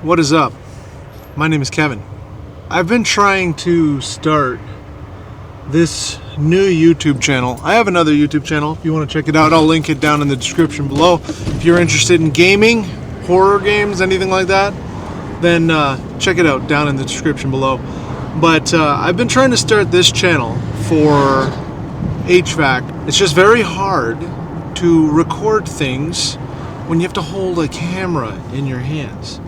What is up? My name is Kevin. I've been trying to start this new YouTube channel. I have another YouTube channel. If you want to check it out, I'll link it down in the description below. If you're interested in gaming, horror games, anything like that, then check it out down in the description below. But I've been trying to start this channel for HVAC. It's just very hard to record things when you have to hold a camera in your hands.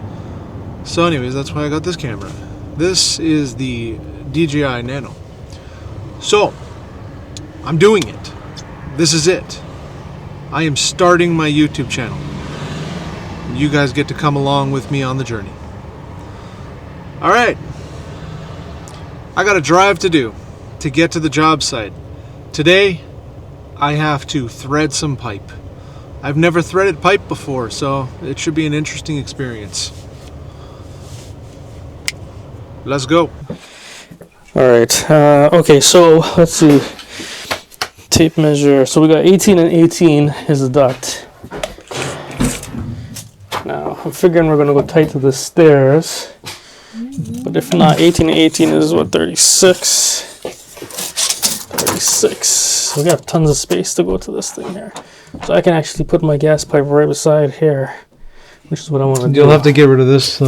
So anyways, that's why I got this camera. This is the DJI Nano. So, I'm doing it. This is it. I am starting my YouTube channel. You guys get to come along with me on the journey. Alright. I got a drive to do to get to the job site. Today, I have to thread some pipe. I've never threaded pipe before, so it should be an interesting experience. Let's go. Alright, okay, so let's see. Tape measure. So we got 18 and 18 is the duct. Now, I'm figuring we're going to go tight to the stairs. But if not, 18 and 18 is what, 36? 36. So we got tons of space to go to this thing here. So I can actually put my gas pipe right beside here, which is what I want to do. You'll have to get rid of this.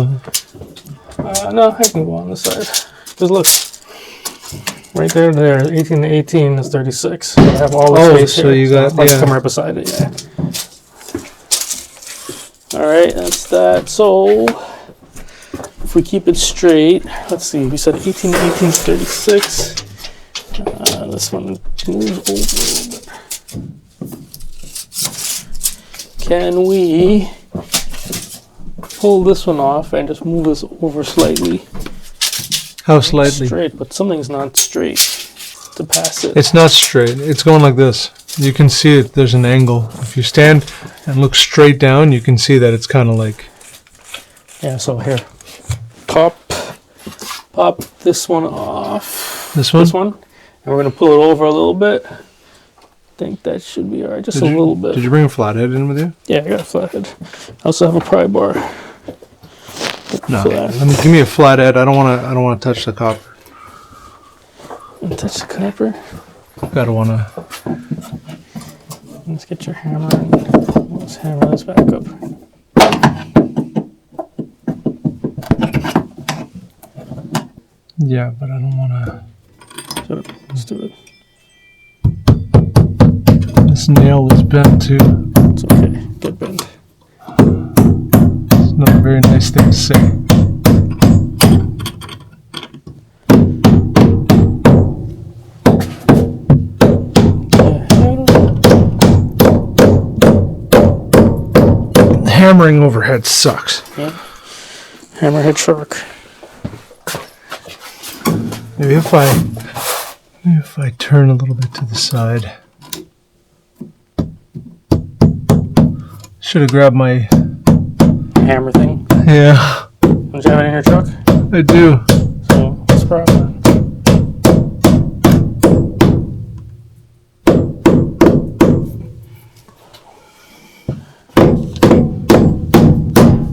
No, I can go on this side. Just look. Right there, 18 to 18 is 36. I have all the space so here. You got, I'll come right beside it, yeah. Alright, that's that. So, if we keep it straight, let's see, we said 18 to 18 is 36. This one moves over a little bit. Can we pull this one off and just move this over slightly? How slightly? Straight, but something's not straight to pass it. It's not straight. It's going like this. You can see it. There's an angle. If you stand and look straight down, you can see that it's kind of like... Yeah, so here. Pop this one off. This one? This one. And we're going to pull it over a little bit. I think that should be alright. Just a little bit. Did you bring a flathead in with you? Yeah, I got a flathead. I also have a pry bar. No, give me a flathead. I don't want to touch the copper. Touch the copper. Gotta want to. Let's get your hammer and let's hammer this back up. Yeah, but I don't want to. Shut up. Let's do it. This nail is bent too. It's okay. Get bent. It's not a very nice thing to say. Hammering overhead sucks. Yeah. Hammerhead shark. Maybe if I turn a little bit to the side. Should have grabbed my Hammer thing. Yeah. Don't you have it in your truck? I do. So what's the problem?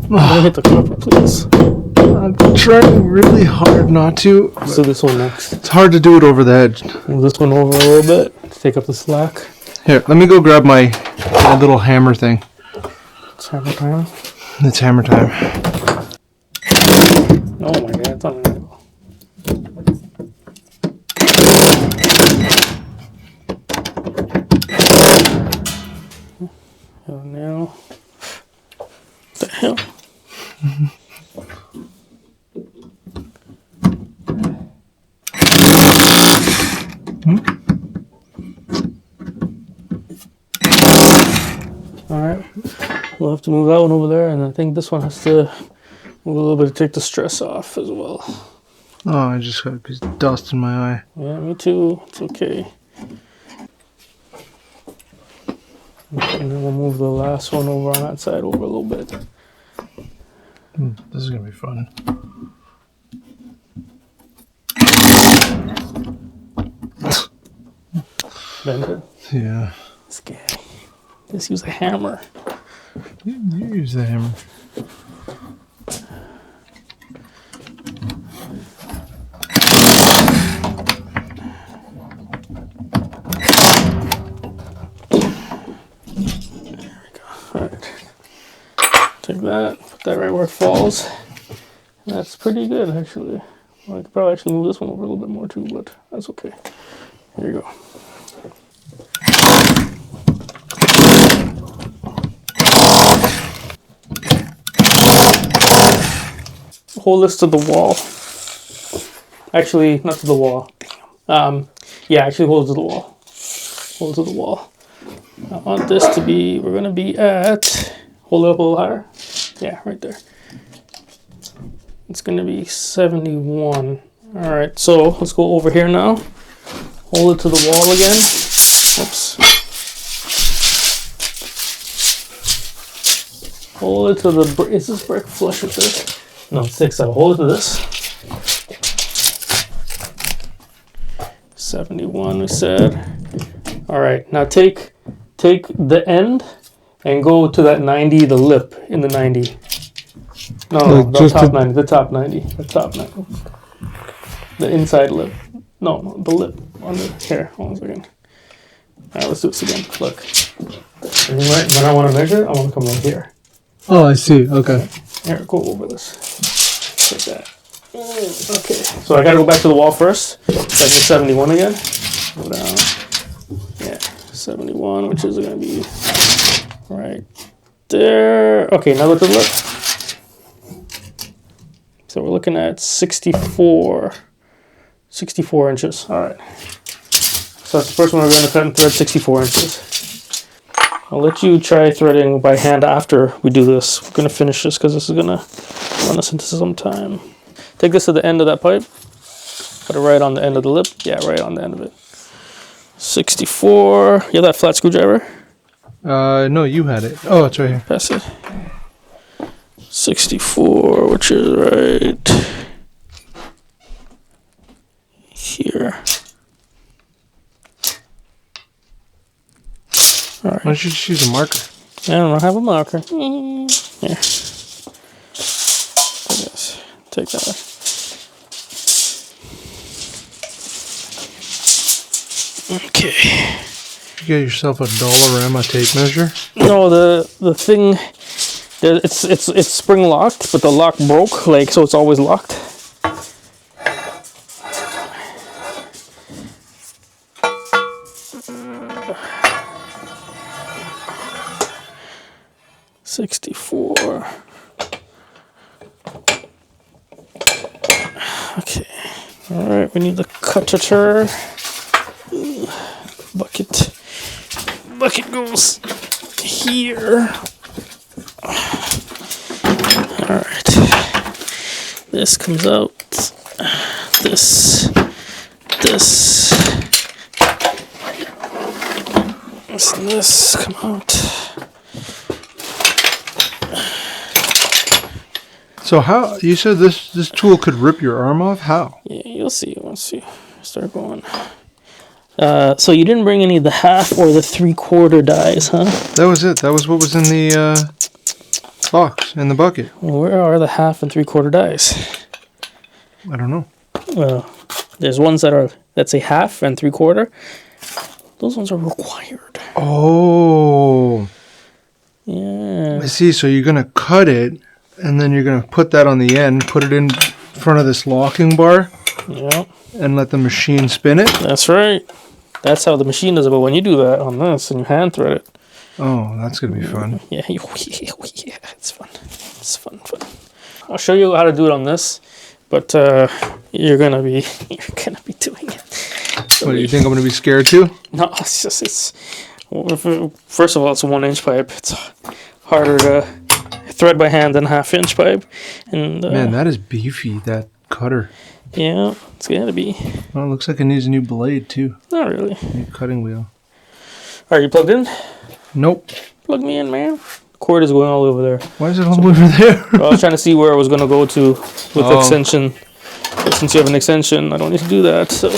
Don't hit the copper, please. I'm trying really hard not to. Let's do this one next. It's hard to do it over the edge. Move this one over a little bit to take up the slack. Here, let me go grab my little hammer thing. It's hammer time. It's hammer time. Oh my god, it's on an angle. Oh, now. What the hell? Alright, we'll have to move that one over there, and I think this one has to move a little bit to take the stress off as well. Oh, I just got a piece of dust in my eye. Yeah, me too. It's okay. And then we'll move the last one over on that side over a little bit. This is going to be fun. Bend it. Yeah. Scary. Just use a hammer. You use the hammer. like that. Put that right where it falls. That's pretty good, actually. Well, I could probably actually move this one over a little bit more too, but that's okay. Here you go. Hold this to the wall. Actually, not to the wall. Yeah, actually hold it to the wall. Hold it to the wall. I want this to be, we're gonna be at, hold it up a little higher. Yeah, right there. It's gonna be 71. All right, so let's go over here now. Hold it to the wall again. Oops. Hold it to the, is this brick flush with this? No, it's 6, so hold it to this. 71 we said. All right, now take the end and go to that 90, the lip in the 90. No, the top 90, the top 90, the top 90. The inside lip. No, the lip on the, here, hold on a second. All right, let's do this again, look. And when I want to measure, I want to come right here. Oh, I see, okay. Here, go over this. Like that. Okay, so I gotta go back to the wall first. So I get 71 again. Go down. Yeah, 71, which is gonna be right there. Okay, now look at the lip. So we're looking at 64 inches. All right. So that's the first one we're gonna cut and thread 64 inches. I'll let you try threading by hand after we do this. We're gonna finish this because this is gonna run us into some time. Take this to the end of that pipe. Put it right on the end of the lip. Yeah, right on the end of it. 64. You have that flat screwdriver? No, you had it. Oh, it's right here. Pass it. 64, which is right here. All right. Why don't you just use a marker? I don't have a marker. Here. Take that. Okay. You got yourself a Dollarama tape measure? No, the thing, it's spring locked, but the lock broke, like, so it's always locked. $64. Okay. All right, we need the cutter. Bucket goes here. All right. This comes out. This and this come out. So how, you said this tool could rip your arm off? How? Yeah, you'll see once you start going. So you didn't bring any of the 1/2 or the 3/4 dies, huh? That was it. That was what was in the box, in the bucket. Well, where are the 1/2 and 3/4 dies? I don't know. Well, there's ones that's a 1/2 and 3/4. Those ones are required. Oh. Yeah. I see. So you're going to cut it, and then you're going to put that on the end, put it in front of this locking bar, Yeah. and let the machine spin it? That's right. That's how the machine does it. But when you do that on this and you hand thread it. Oh, that's going to be fun. Yeah, it's fun. It's fun. I'll show you how to do it on this, but you're gonna be doing it. What, do you think I'm going to be scared too? No, it's first of all, it's a 1-inch pipe. It's harder to thread by hand than a 1/2-inch pipe. And Man, that is beefy, that cutter. yeah, it's gonna be. Well, it looks like it needs a new blade too. Not really. New cutting wheel. Are you plugged in? Nope. Plug me in, man. Cord is going all over there. Why is it all over there? I was trying to see where I was gonna go to with the extension. But since you have an extension, I don't need to do that. So.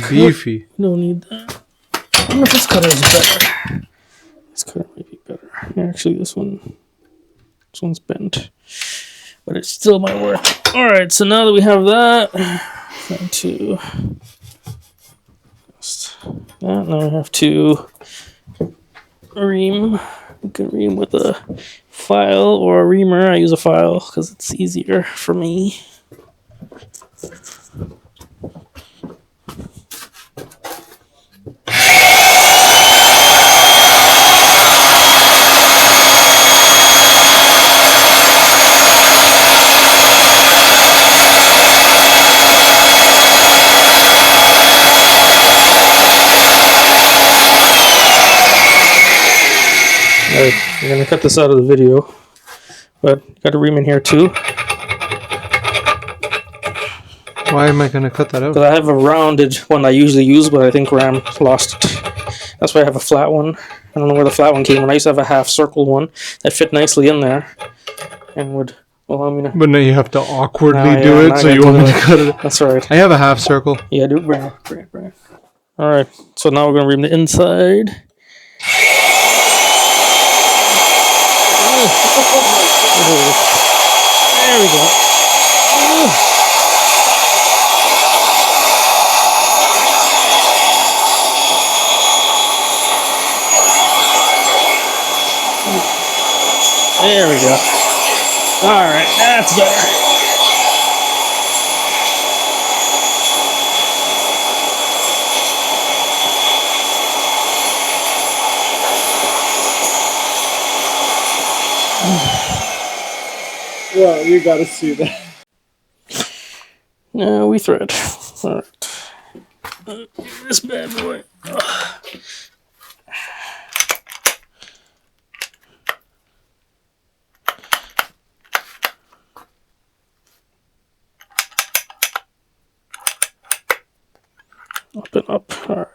beefy. We don't need that. I wonder if this cutter is better. This cutter might be better. Yeah, actually, this one's bent, but it still might work. All right, so now that we have that, going to now we have to ream. You can ream with a file or a reamer. I use a file because it's easier for me. Alright, I'm gonna cut this out of the video, but got a ream in here too. Why am I gonna cut that out? Because I have a rounded one I usually use, but I think Ram lost it. That's why I have a flat one. I don't know where the flat one came from. I used to have a half circle one that fit nicely in there and would allow me to. But now you have to awkwardly do it, so you want me to cut it. That's right. I have a half circle. Yeah, do it. Bring it. Alright, so now we're gonna ream the inside. There we go. There we go. Alright, that's better. Well, you gotta see that. No, we thread. Alright. This bad boy. Up and up. Alright.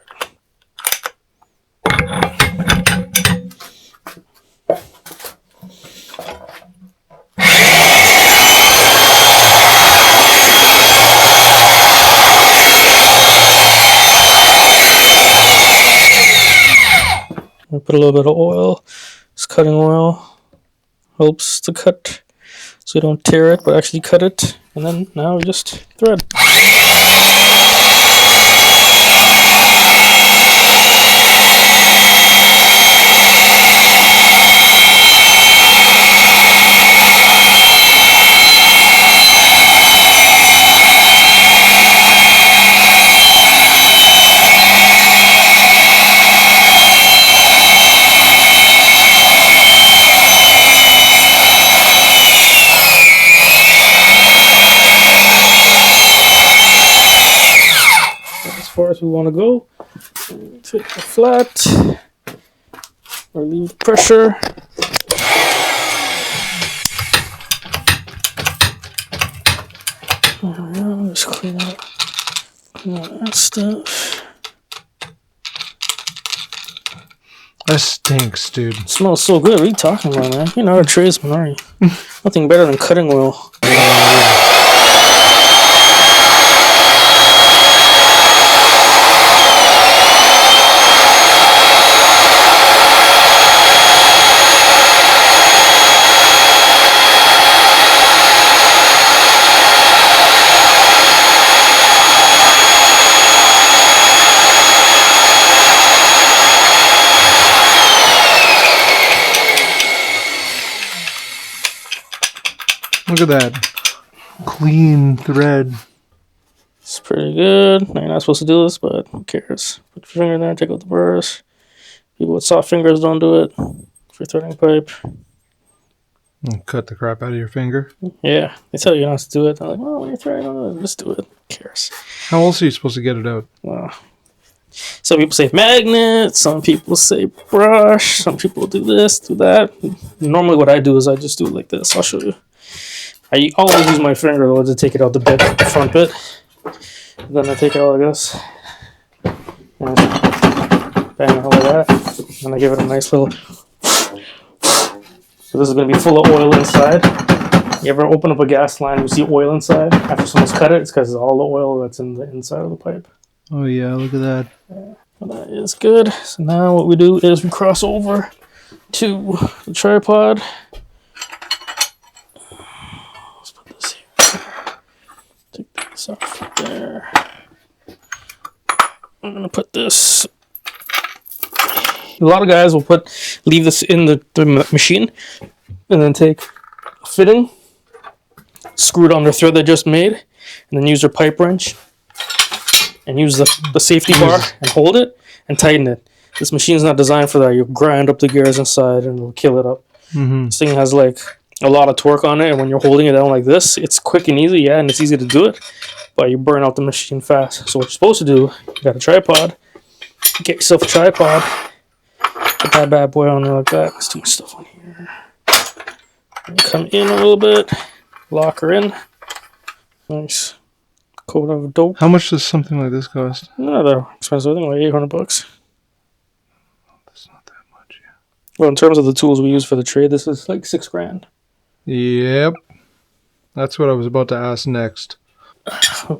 I put a little bit of oil. It's cutting oil. Helps to cut so you don't tear it, but actually cut it. And then now we just thread. As far as we want to go, take the flat or leave the pressure. There we go. Just clean out that stuff. That stinks, dude. It smells so good. What are you talking about, man? You're not a tradesman, are you? Nothing better than cutting oil. Look at that. Clean thread. It's pretty good. Now, you're not supposed to do this, but who cares? Put your finger in there, take out the burrs. People with soft fingers don't do it. If you're threading pipe. And cut the crap out of your finger. Yeah, they tell you not to do it. They're like, well, when you're threading, just do it. Who cares? How else are you supposed to get it out? Well, some people say magnet, some people say brush, some people do this, do that. Normally what I do is I just do it like this. I'll show you. I always use my finger though to take it out the bit, the front bit. Then I take it out like this. And bang it like that. And I give it a nice little. So this is going to be full of oil inside. You ever open up a gas line and you see oil inside after someone's cut it? It's because it's all the oil that's in the inside of the pipe. Oh yeah, look at that. That is good. So now what we do is we cross over to the tripod. Let's put this here. Take this off there. I'm gonna put this. A lot of guys will leave this in the machine, and then take a fitting, screw it on their thread they just made, and then use their pipe wrench and use the safety bar and hold it and tighten it. This machine's not designed for that. You'll grind up the gears inside and it'll kill it up. Mm-hmm. This thing has like a lot of torque on it, and when you're holding it down like this, it's quick and easy, yeah, and it's easy to do it, but you burn out the machine fast. So what you're supposed to do, you got a tripod, get yourself a tripod, put that bad boy on there like that. There's too much stuff on here. And come in a little bit, lock her in. Nice coat of dope. How much does something like this cost? Not that expensive. I think like $800. That's not that much, yeah. Well, in terms of the tools we use for the trade, this is like $6,000. Yep. That's what I was about to ask next.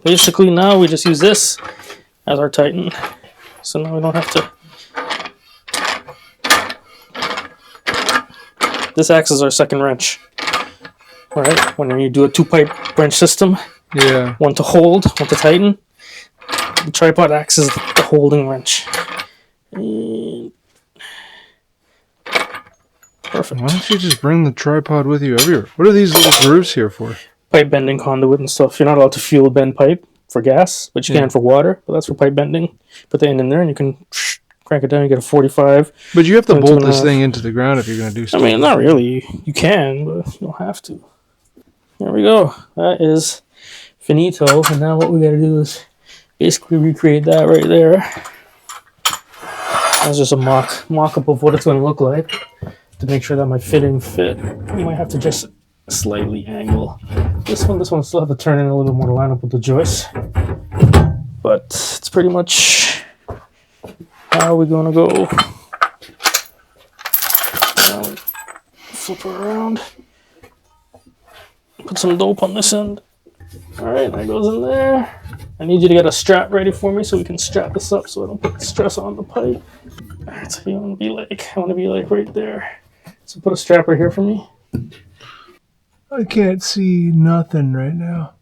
Basically, now we just use this as our tighten. So now we don't have to. This acts as our second wrench. All right, when you do a 2-pipe wrench system, yeah, one to hold, one to tighten, the tripod acts as the holding wrench. And perfect. Why don't you just bring the tripod with you everywhere? What are these little grooves here for? Pipe bending conduit and stuff. You're not allowed to fuel bend pipe for gas, but you can for water. But that's for pipe bending. Put the end in there, and you can crank it down. You get a 45. But you have to bolt this thing into the ground if you're going to do something. I mean, not really. You can, but you don't have to. There we go. That is finito. And now what we got to do is basically recreate that right there. That's just a mock-up of what it's going to look like to make sure that my fitting fit. You might have to just slightly angle this one. This one still have to turn in a little bit more to line up with the joist. But it's pretty much how we're going to go. Now we flip her around. Put some dope on this end. Alright, that goes in there. I need you to get a strap ready for me so we can strap this up so I don't put stress on the pipe. Alright, so you want to be like, I want to be like right there. So put a strap right here for me. I can't see nothing right now.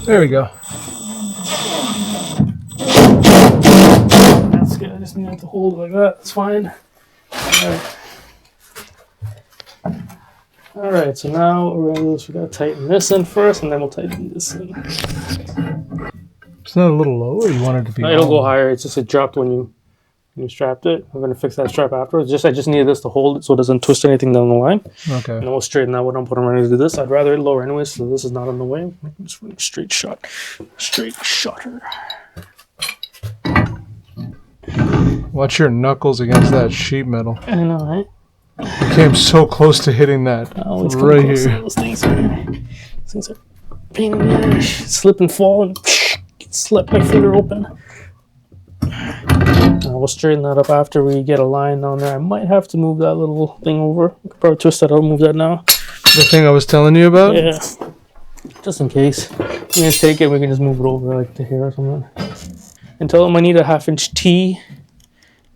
There we go. That's good. I just need it to hold it like that. That's fine. Alright, so now what we're going to do is we're going to tighten this in first, and then we'll tighten this in. It's not a little low, or you want it to be no, it'll go higher. It's just it dropped when you strapped it. I'm going to fix that strap afterwards. I just needed this to hold it so it doesn't twist anything down the line. Okay. And then we'll straighten that one up when I'm ready to do this. I'd rather it lower anyway, so this is not in the way. I'm just running a straight shot. Straight shotter. Watch your knuckles against that sheet metal. I know, right? You came so close to hitting that. Right here. Those things are pain in the ass. Slip and fall and slip my finger open. We'll straighten that up after we get a line on there. I might have to move that little thing over. I could probably twist that out and move that now. The thing I was telling you about? Yeah. Just in case. You can just take it, we can just move it over like to here or something. And tell them I need a 1/2-inch T.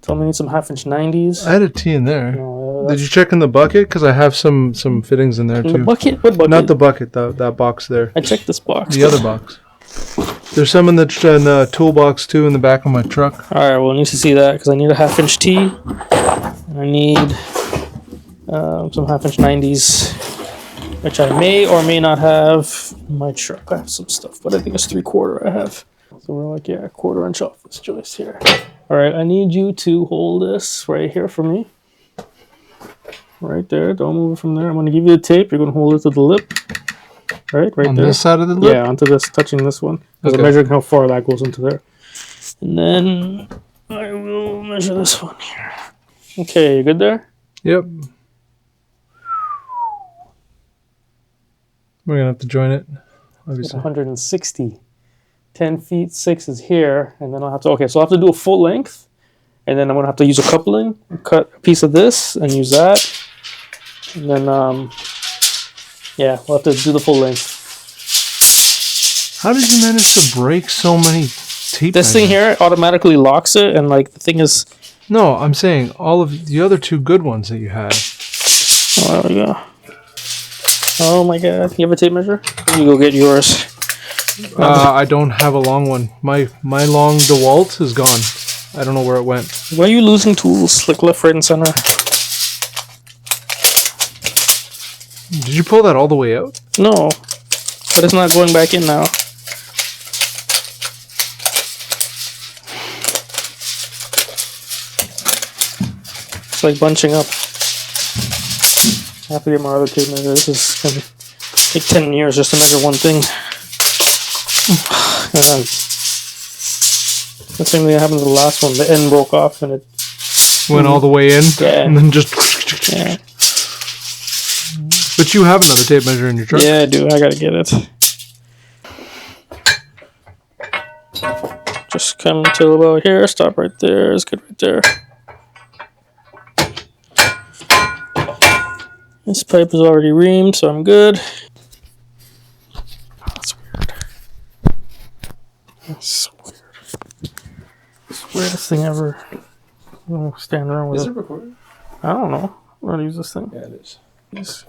Tell them I need some 1/2-inch 90s. I had a T in there. No, did you check in the bucket? Because I have some fittings in there too. The bucket? What bucket? Not the bucket, that box there. I checked this box. The other box. There's some in the toolbox too in the back of my truck. Alright, well I need to see that because I need a 1/2-inch T. And I need some 1/2-inch 90s, which I may or may not have in my truck. I have some stuff, but I think it's 3/4 I have. So we're like, yeah, 1/4 inch off this joist here. Alright, I need you to hold this right here for me. Right there, don't move it from there. I'm going to give you the tape. You're going to hold it to the lip. Right on there. This side of the lip? Yeah, onto this, touching this one. Because I'm measuring how far that goes into there. And then I will measure this one here. Okay, you good there? Yep. We're going to have to join it, obviously. It's 160. 10 feet, 6 is here. And then I'll have to, okay, so I'll have to do a full length. And then I'm going to have to use a coupling, cut a piece of this, and use that. And then, yeah, we'll have to do the full length. How did you manage to break so many tape This thing here automatically locks it, and like the thing is. No, I'm saying all of the other 2 good ones that you had. Oh, there we go. Oh my god. You have a tape measure? You go get yours. I don't have a long one. My long DeWalt is gone. I don't know where it went. Why are you losing tools? Like left, right, and center. Did you pull that all the way out? No. But it's not going back in now. It's like bunching up. I have to get my other tape measure. This is going to take 10 years just to measure one thing. The same thing that happened to the last one. The end broke off and it went all the way in? Yeah. And then just... Yeah. But you have another tape measure in your truck? Yeah, I do. I gotta get it. Just come to about here. Stop right there. It's good right there. This pipe is already reamed, so I'm good. Oh, that's weird. That's so weird. It's the weirdest thing ever. I don't stand around with it. Is it recording? I don't know. I'm gonna use this thing. Yeah, it is. Yes.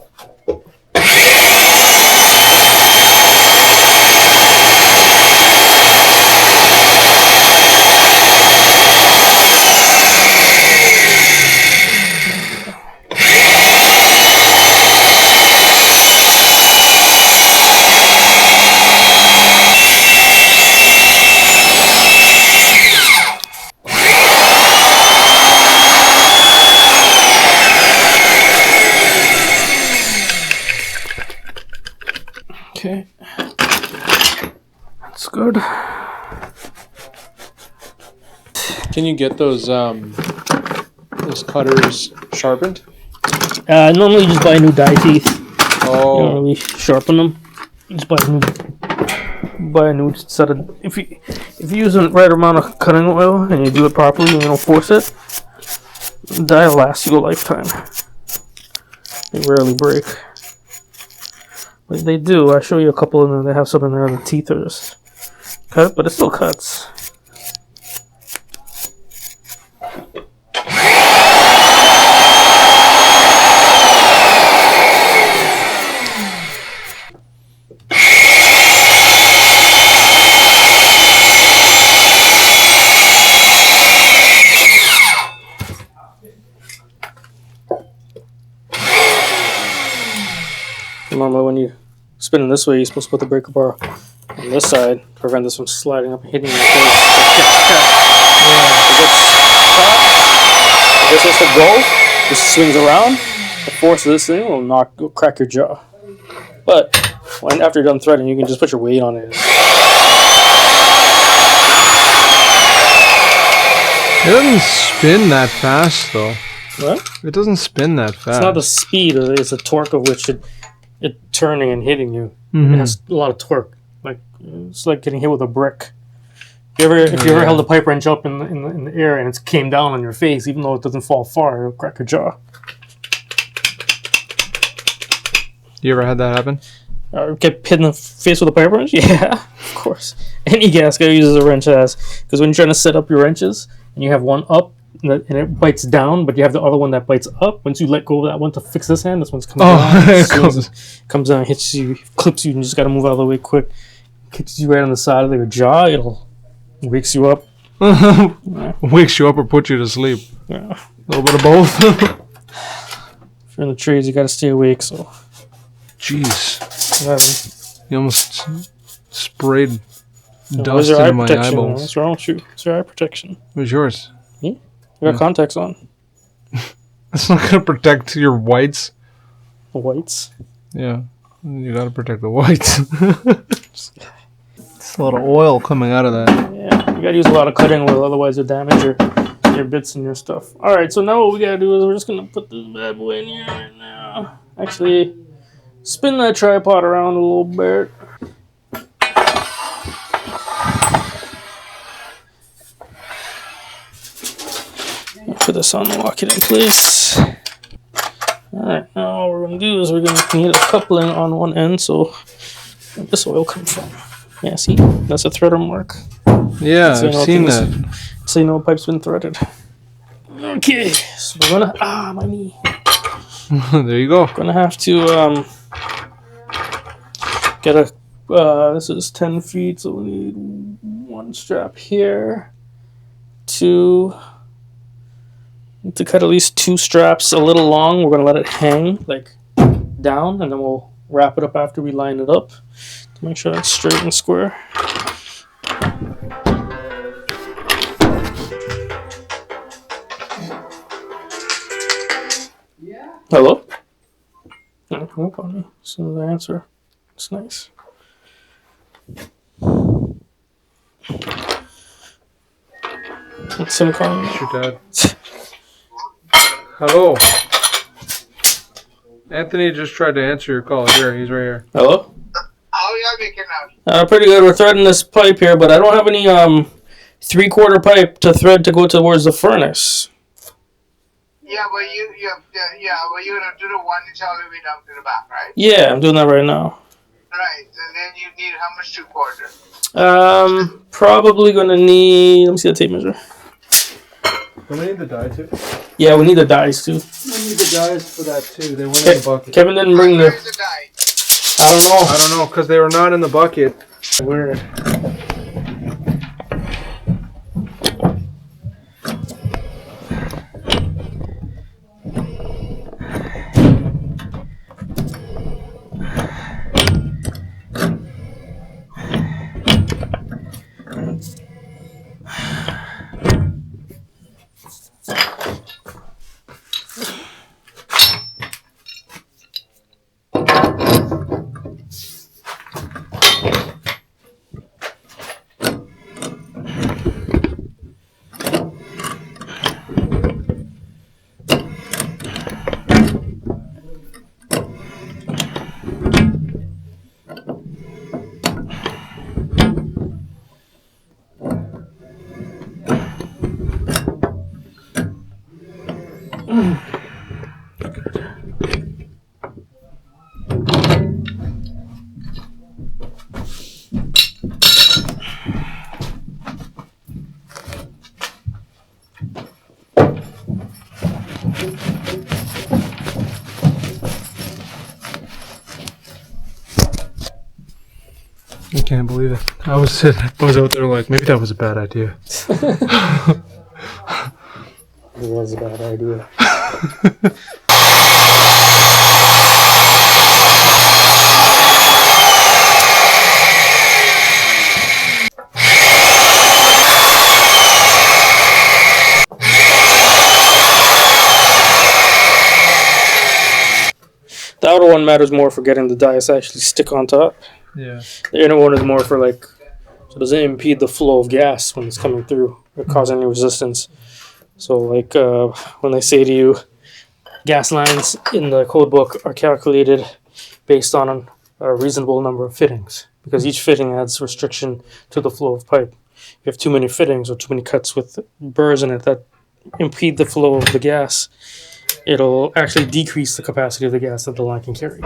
Okay. That's good. Can you get those cutters sharpened? Normally you just buy new die teeth. Oh. You don't really sharpen them. You just buy a new set of. If you use the right amount of cutting oil and you do it properly and you don't force it, the die will last you a lifetime. They rarely break. But they do. I show you a couple in there. They have some in there. The teeth are just cut, but it still cuts. Normally when you spin it this way, you're supposed to put the breaker bar on this side to prevent this from sliding up and hitting your face. If this was to go, this swings around, the force of this thing will crack your jaw. But after you're done threading, you can just put your weight on it. It doesn't spin that fast, though. What? It doesn't spin that fast. It's not the speed, it's the torque of which it turning and hitting you. Mm-hmm. It has a lot of torque. Like it's like getting hit with a brick. If you ever held a pipe wrench up in the air and it came down on your face, even though it doesn't fall far, it'll crack your jaw. You ever had that happen? Get hit in the face with a pipe wrench? Yeah, of course. Any gas guy uses a wrench has, because when you're trying to set up your wrenches and you have one up and it bites down, but you have the other one that bites up. Once you let go of that one to fix this hand, this one's coming down. Comes down, hits you, clips you, and you just got to move out of the way quick. Kicks you right on the side of your jaw. It'll wakes you up. Wakes you up or put you to sleep. Yeah. A little bit of both. If you're in the trades, you got to stay awake. So. Jeez. You almost sprayed dust into my eyeballs. What's wrong with you? It's your eye protection. Where's yours? You got contacts on. It's not going to protect your whites. The whites? Yeah. You got to protect the whites. It's a lot of oil coming out of that. Yeah. You got to use a lot of cutting oil, otherwise you'll damage your bits and your stuff. Alright, so now what we got to do is we're just going to put this bad boy in here right now. Actually, spin that tripod around a little bit. Put this on and lock it in place. Alright, now what we're going to do is we're going to need a coupling on one end, so where this oil come from. Yeah, see, that's a threader mark. Yeah, So you I've know seen things- that. So you know a pipe's been threaded. Okay, so we're gonna my knee. There you go. Gonna have to get a. This is 10 feet, so we need one strap here. Two. Need to cut at least 2 straps a little long. We're gonna let it hang like down, and then we'll wrap it up after we line it up to make sure it's straight and square. Hello? No, hang on me. As soon as I answer, it's nice. What's him calling? It's your dad. Hello. Anthony just tried to answer your call. Here, he's right here. Hello? How y'all making out? Pretty good. We're threading this pipe here, but I don't have any 3/4 pipe to thread to go towards the furnace. Yeah, but you're gonna do the 1 inch all the way down to the back, right? Yeah, I'm doing that right now. Right, and then you need how much 2/4? Probably gonna need. Let me see the tape measure. Do we need the die too? Yeah, we need the dies too. We need the dies for that too. They went in the bucket. Kevin didn't bring the. Where's the die? I I don't know, because they were not in the bucket. don't know. Weird. I can't believe it. I was out there like, maybe that was a bad idea. It was a bad idea. The outer one matters more for getting the dies to actually stick on top. Yeah. The inner one is more for like, so it doesn't impede the flow of gas when it's coming through or cause any resistance. So like when they say to you, gas lines in the code book are calculated based on a reasonable number of fittings because each fitting adds restriction to the flow of pipe. If you have too many fittings or too many cuts with burrs in it that impede the flow of the gas, it'll actually decrease the capacity of the gas that the line can carry.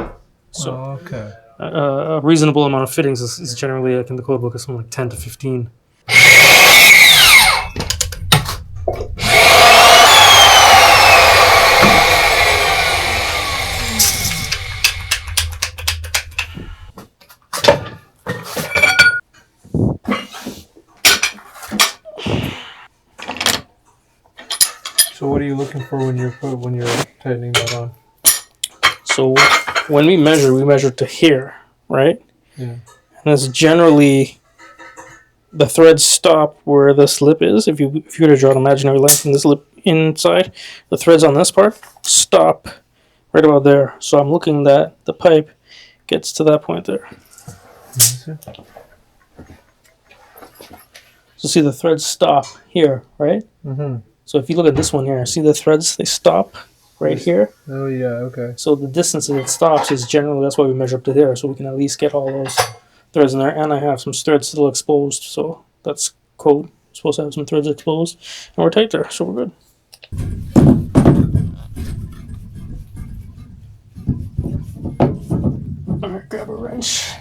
So okay. a reasonable amount of fittings is generally, like in the code book, is something like 10 to 15. So what are you looking for when you're tightening that on? So when we measure to here, right? Yeah. And it's generally the threads stop where this lip is. If you were to draw an imaginary line from this lip inside, the threads on this part stop right about there. So I'm looking that the pipe gets to that point there. So see the threads stop here, right? Mm-hmm. So if you look at this one here, see the threads, they stop right here. Oh yeah, okay. So the distance that it stops is generally, that's why we measure up to there, so we can at least get all those threads in there. And I have some threads still exposed, so that's code. We're supposed to have some threads exposed, and we're tight there, so we're good. All right, grab a wrench.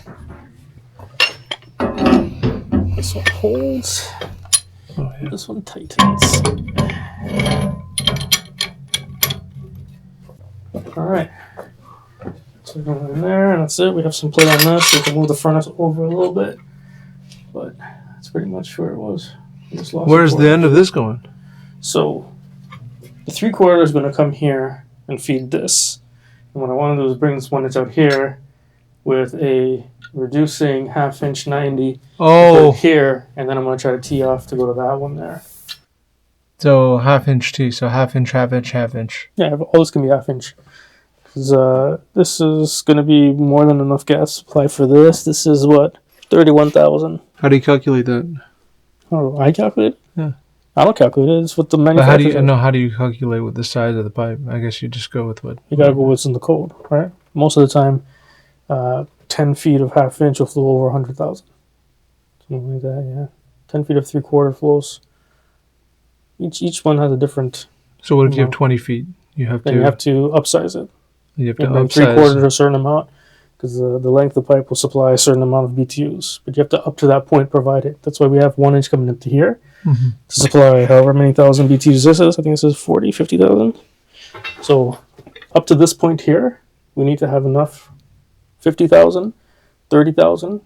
one holds. Oh, yeah. This one tightens. All right. So we're going in there, and that's it. We have some play on this. We can move the furnace over a little bit, but that's pretty much where it was. Where's the end of this going? So the 3/4 is going to come here and feed this. And what I want to do is bring this 1 inch out here with a reducing 1/2 inch 90 Oh, here, and then I'm going to try to tee off to go to that one there. so 1/2 inch T, so 1/2 inch, 1/2 inch, 1/2 inch. Yeah, all this can be 1/2 inch. Because this is going to be more than enough gas supply for this. This is what? 31,000. How do you calculate that? Oh, I calculate it? Yeah. I don't calculate it. It's what the But manufacturer how do you calculate with the size of the pipe? I guess you just go with what? You got to go with what's in the code, right? Most of the time, 10 feet of 1/2 inch will flow over 100,000. Something like that, yeah. 10 feet of 3/4 flows. Each one has a different. So what if you have 20 feet? You have to upsize it. You have to bring upsize 3/4 a certain amount, because the length of the pipe will supply a certain amount of BTUs. But you have to up to that point provide it. That's why we have 1 inch coming into here to supply however many thousand BTUs this is. I think this is 40, 50,000. So up to this point here, we need to have enough 50,000, 30,000,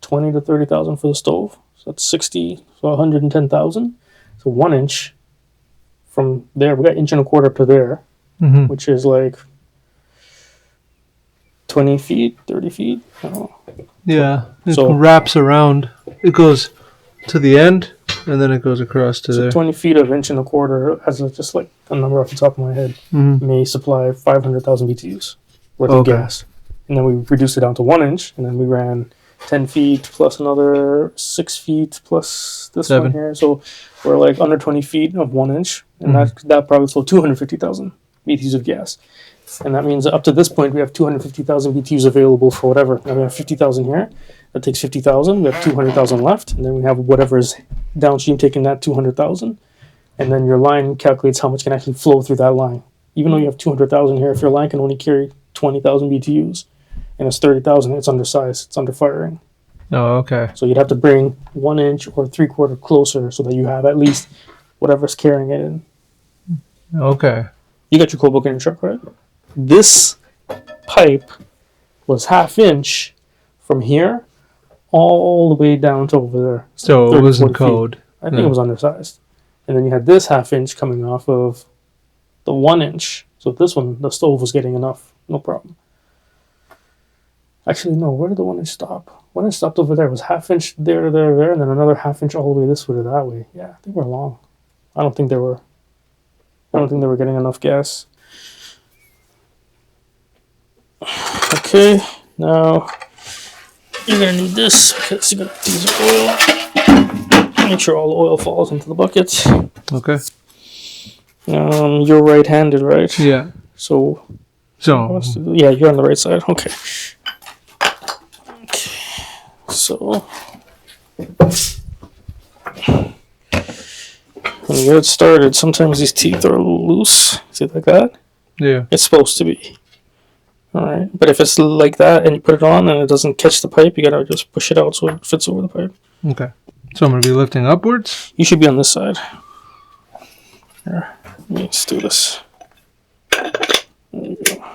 20 to 30,000 for the stove. So that's 60, so 110,000. So 1 inch from there, we got 1.25 up to there, which is like 20 feet, 30 feet. I don't know. Yeah, it So- wraps around. It goes to the end, and then it goes across to So there. 20 feet of 1.25, as just like a number off the top of my head, may supply 500,000 BTUs worth of Okay. gas. And then we reduced it down to 1 inch, and then we ran 10 feet plus another 6 feet plus this 7. one here. So we're like under 20 feet of 1 inch, and that probably sold 250,000 BTUs of gas. And that means up to this point, we have 250,000 BTUs available for whatever. Now we have 50,000 here. That takes 50,000. We have 200,000 left. And then we have whatever is downstream taking that 200,000. And then your line calculates how much can actually flow through that line. Even though you have 200,000 here, if your line can only carry 20,000 BTUs and it's 30,000, it's undersized. It's under firing. Oh, okay. So you'd have to bring 1 inch or 3/4 closer so that you have at least whatever's carrying it in. Okay. You got your code book in your truck, right? This pipe was 1/2 inch from here all the way down to over there. So 30, it was in 40 feet. code. I think it was undersized. And then you had this 1/2 inch coming off of the 1 inch. So this one, the stove was getting enough. No problem. Actually, no. Where did the 1 inch stop? 1 inch stopped over there. It was 1/2 inch there, and then another 1/2 inch all the way this way to that way. Yeah, they were long. I don't think they were getting enough gas. Okay, now you're gonna need this because you're gonna use oil. Make sure all the oil falls into the bucket. Okay. You're right-handed, right? Yeah. So So yeah, you're on the right side. Okay. So when you get started, sometimes these teeth are a little loose. See like that? yeah. It's supposed to be. Alright. But if it's like that and you put it on and it doesn't catch the pipe, you gotta just push it out so it fits over the pipe. Okay. So I'm gonna be lifting upwards. You should be on this side. Here, let's do this. There you go.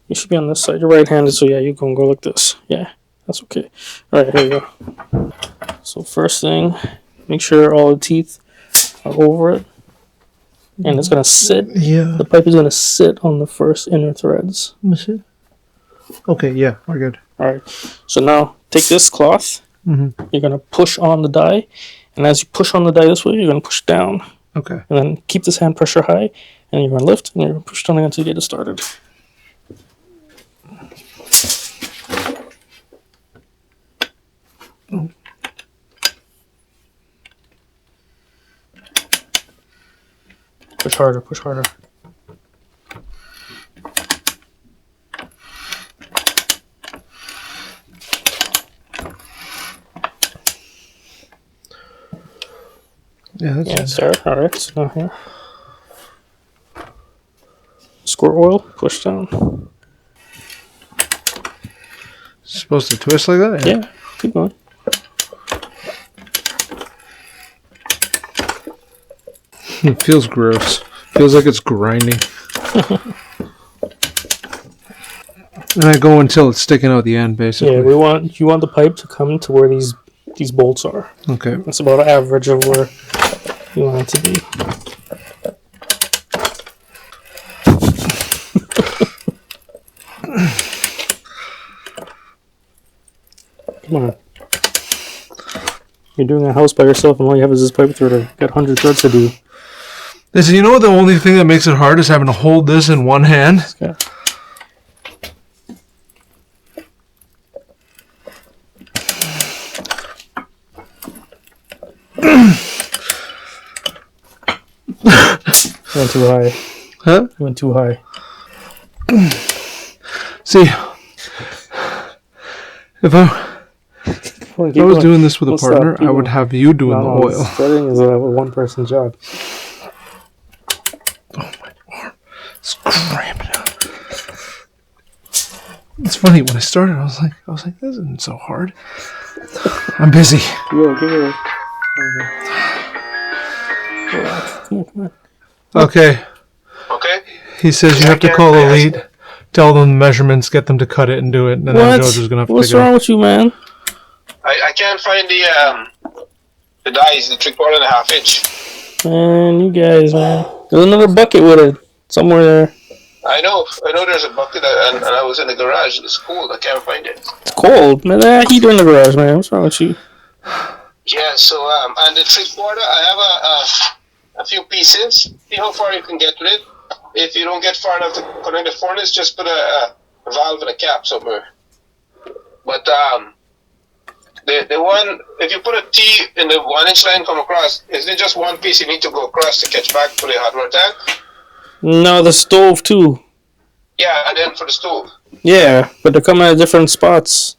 You should be on this side. You're right-handed, so yeah, you can go like this. Yeah, that's okay. Alright, here you go. So first thing, make sure all the teeth are over it. And it's gonna sit. Yeah. The pipe is gonna sit on the first inner threads. Okay. Yeah, we're good. Alright, so now take this cloth. You're gonna push on the die, and as you push on the die this way, you're gonna push down. Okay. And then keep this hand pressure high, and you're gonna lift, and you're gonna push down until you get it started. Push harder, push harder. Yeah, that's Yeah, start. Alright, so now here. Squirt oil, push down. supposed to twist like that. Yeah, keep going. It feels gross. Feels like it's grinding. And I go until it's sticking out the end, basically. Yeah, you want the pipe to come to where these bolts are. Okay. That's about an average of where you want it to be. Come on. You're doing a house by yourself and all you have is this pipe through to get 100 threads to do. Listen, you know what the only thing that makes it hard is having to hold this in one hand? Yeah. Went too high. Huh? Went too high. See, if I was doing this with a partner, I would have you doing the oil. Threading is a one-person job. Oh, my arm. It's cramping up. It's funny, when I started, I was like, this isn't so hard. I'm busy. Yo, give me a... Come on. Okay. Okay. He says you have to call Elite, tell them the measurements, get them to cut it and do it, and then George is gonna have to What's pick it wrong up. with you, man? I can't find the dies, the 3/4 inch. Man, you guys, man. There's another bucket with it somewhere there. I know there's a bucket and I was in the garage. It's cold. I can't find it. It's cold, man. That heater in the garage, man. What's wrong with you? Yeah. So and the 3/4, I have a few pieces. See how far you can get with it. If you don't get far enough to connect the furnace, just put a valve and a cap somewhere. But the one, if you put a T in the 1 inch line come across, isn't it just one piece you need to go across to catch back for the hardware tank? No, the stove too. Yeah, and then for the stove. Yeah, but they come at different spots.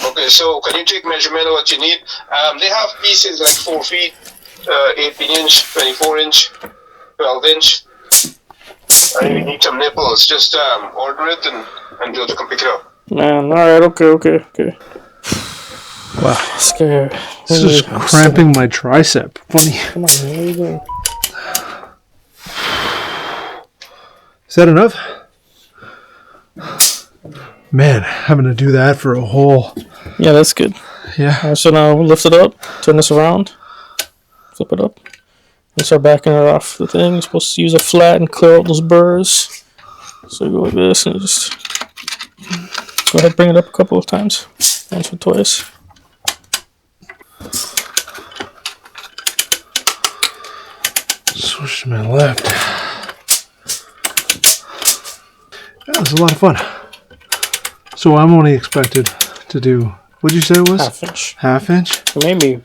Okay, so can you take measurement of what you need? They have pieces like 4 feet, 18 inch, 24 inch, 12 inch. And you need some nipples. Just order it and George can pick it up. Man, alright, okay. Wow. Scared. This is cramping my tricep. Funny. Come on, man. What are you doing? Is that enough? Man, having to do that for a whole... Yeah, that's good. Yeah. So now lift it up, turn this around, flip it up, and start backing it off the thing. You're supposed to use a flat and clear out those burrs. So you go like this and just go ahead, bring it up a couple of times, once or twice. Switch to my left. That was a lot of fun. So I'm only expected to do, what'd you say it was? Half inch. Half inch?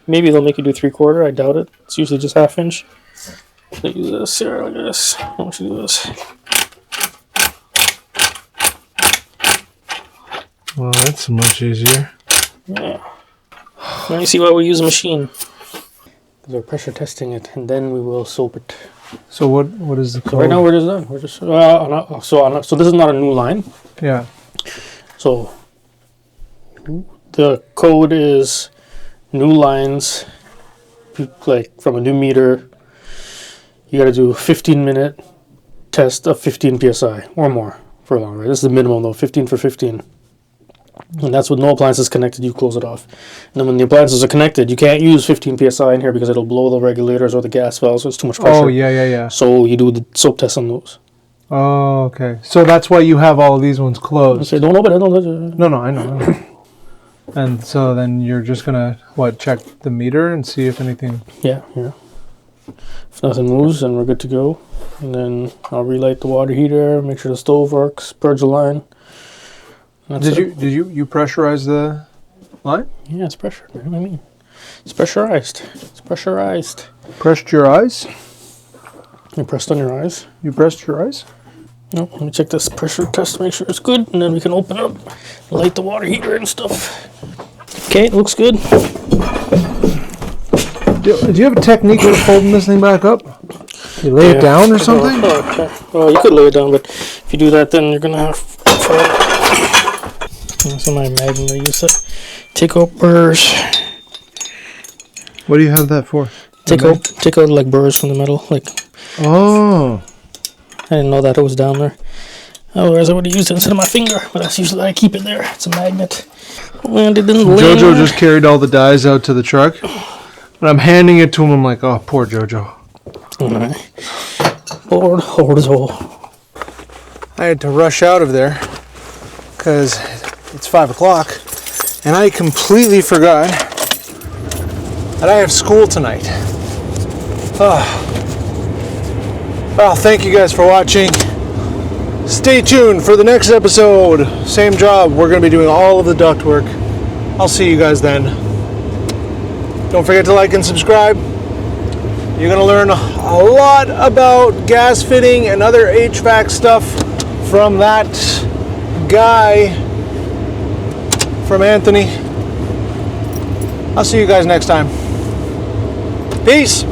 Maybe they'll make you do 3/4. I doubt it. It's usually just half inch. They use this here like this. I want you to do this. Well, that's much easier. Yeah. Now you see why we use a machine. We're pressure testing it, and then we will soap it. So what is the code? Right now we're just done. We're just so this is not a new line. Yeah. So the code is new lines, like from a new meter. You got to do a 15-minute test of 15 psi or more for a long, right? This is the minimum though, 15 for 15. And that's with no appliances connected, you close it off. And then when the appliances are connected, you can't use 15 psi in here because it'll blow the regulators or the gas valves, so it's too much pressure. Oh, yeah. So you do the soap test on those. Oh, okay. So that's why you have all of these ones closed. Okay, don't open it, don't touch it. No, I know. And so then you're just gonna, check the meter and see if anything... Yeah. If nothing moves, then we're good to go. And then I'll relight the water heater, make sure the stove works, purge the line. Did you pressurize the line? Yeah, it's pressured. What do I mean? It's pressurized. Pressed your eyes? You pressed on your eyes? You pressed your eyes? No, let me check this pressure test to make sure it's good, and then we can open it up, light the water heater and stuff. Okay, it looks good. Do you have a technique for holding this thing back up? You lay it down or something? Okay. Well, you could lay it down, but if you do that, then you're gonna have. So I imagine they use to take out burrs. What do you have that for? Take out like burrs from the metal. Like, oh, I didn't know that it was down there. Otherwise, I would have used it instead of my finger. But that's usually I keep it there. It's a magnet. Landed in the lane. Jojo just carried all the dies out to the truck, and I'm handing it to him. I'm like, oh, poor Jojo. Alright. Lord, Jojo. I had to rush out of there because it's 5 o'clock, and I completely forgot that I have school tonight. Well, thank you guys for watching. Stay tuned for the next episode. Same job. We're going to be doing all of the duct work. I'll see you guys then. Don't forget to like and subscribe. You're going to learn a lot about gas fitting and other HVAC stuff from that guy, from Anthony. I'll see you guys next time. Peace.